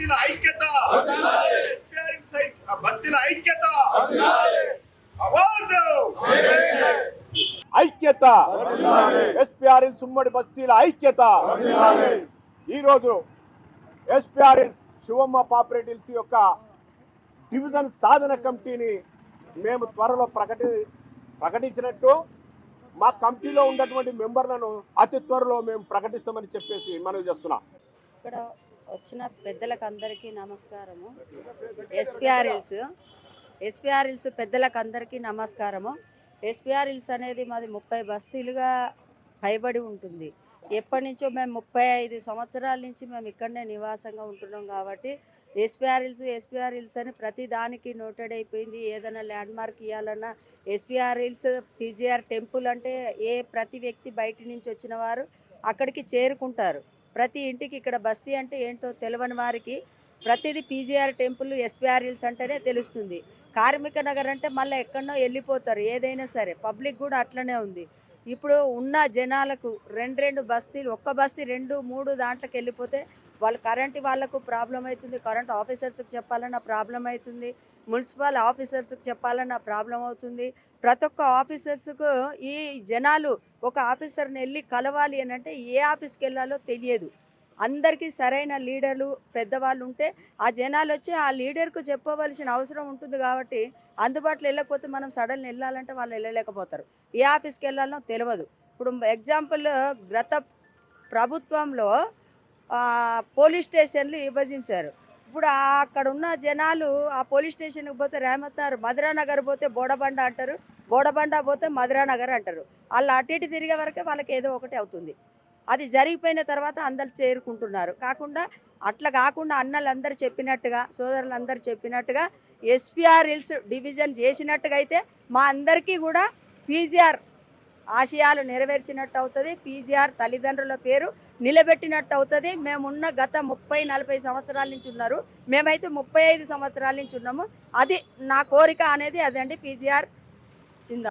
బస్తీల ఐక్యత బస్తీల ఐక్యత ఐక్యత ఎస్పీఆర్ఎల్ ఉమ్మడి బస్తీల ఐక్యత. ఈరోజు ఎస్పీఆర్ఎల్ శివమ్మ పాపరేటిల్స్ యొక్క డివిజన్ సాధన కమిటీని మేము త్వరలో ప్రకటించినట్టు మా కమిటీలో ఉన్నటువంటి మెంబర్లను అతి త్వరలో మేము ప్రకటిస్తామని చెప్పేసి మనవి చేస్తున్నాం. ఇక్కడ వచ్చిన పెద్దలకు అందరికీ నమస్కారము. ఎస్పీఆర్ఎల్స్ పెద్దలకు అందరికీ నమస్కారము. ఎస్పీఆర్ఎల్స్ అనేది మాది 30 బస్తీలుగా పైబడి ఉంటుంది. ఎప్పటి నుంచో మేము 35 సంవత్సరాల నుంచి మేము ఇక్కడనే నివాసంగా ఉంటున్నాం కాబట్టి ఎస్పీఆర్ఎల్స్ అని ప్రతి దానికి నోటెడ్ అయిపోయింది. ఏదైనా ల్యాండ్ మార్క్ ఇవ్వాలన్నా ఎస్పీఆర్ఎల్స్ పీజీఆర్ టెంపుల్ అంటే ప్రతి వ్యక్తి బయట నుంచి వచ్చిన వారు అక్కడికి చేరుకుంటారు. ప్రతి ఇంటికి ఇక్కడ బస్తీ అంటే ఏంటో తెలియని వారికి ప్రతిదీ పీజీఆర్ టెంపుల్ ఎస్పీఆర్ఎల్స్ అంటేనే తెలుస్తుంది. కార్మిక నగర్ అంటే మళ్ళీ ఎక్కడనో వెళ్ళిపోతారు. ఏదైనా సరే పబ్లిక్ కూడా అట్లనే ఉంది. ఇప్పుడు ఉన్న జనాలకు రెండు బస్తీలు, ఒక్క బస్తీ 2-3 దాంట్లోకి వెళ్ళిపోతే వాళ్ళు కరెంటు వాళ్ళకు ప్రాబ్లం అవుతుంది, కరెంట్ ఆఫీసర్స్కి చెప్పాలన్న ప్రాబ్లం అవుతుంది, మున్సిపల్ ఆఫీసర్స్కి చెప్పాలన్న ప్రాబ్లం అవుతుంది. ప్రతి ఒక్క ఆఫీసర్స్కు ఈ జనాలు ఒక ఆఫీసర్ని వెళ్ళి కలవాలి అని అంటే ఏ ఆఫీస్కి వెళ్ళాలో తెలియదు. అందరికీ సరైన లీడర్లు పెద్దవాళ్ళు ఉంటే ఆ జనాలు వచ్చి ఆ లీడర్కు చెప్పవలసిన అవసరం ఉంటుంది. కాబట్టి అందుబాటులో వెళ్ళకపోతే మనం సడన్ వెళ్ళాలంటే వాళ్ళు వెళ్ళలేకపోతారు. ఏ ఆఫీస్కి వెళ్ళాలనో తెలియదు. ఇప్పుడు ఎగ్జాంపుల్ గత ప్రభుత్వంలో పోలీస్ స్టేషన్లు విభజించారు. ఇప్పుడు అక్కడ ఉన్న జనాలు ఆ పోలీస్ స్టేషన్కి పోతే రేమతారు, మధురానగర్ పోతే బోడబండ అంటారు, బోడబండ పోతే మధురానగర్ అంటారు. వాళ్ళు అటు ఇటు తిరిగే వరకే వాళ్ళకి ఏదో ఒకటి అవుతుంది. అది జరిగిపోయిన తర్వాత అందరు చేరుకుంటున్నారు. అట్లా కాకుండా అన్నలందరూ చెప్పినట్టుగా, సోదరులందరూ చెప్పినట్టుగా ఎస్పీఆర్ఎల్స్ డివిజన్ చేసినట్టుగా అయితే మా అందరికీ కూడా పీజీఆర్ ఆశయాలు నెరవేర్చినట్టు అవుతుంది. పీజీఆర్ తల్లిదండ్రుల పేరు నిలబెట్టినట్టు అవుతుంది. మేమున్న గత 30-40 సంవత్సరాల నుంచి ఉన్నారు, మేమైతే 35 సంవత్సరాల నుంచి ఉన్నాము. అది నా కోరిక అనేది అదండి. పీజీఆర్ జిందా.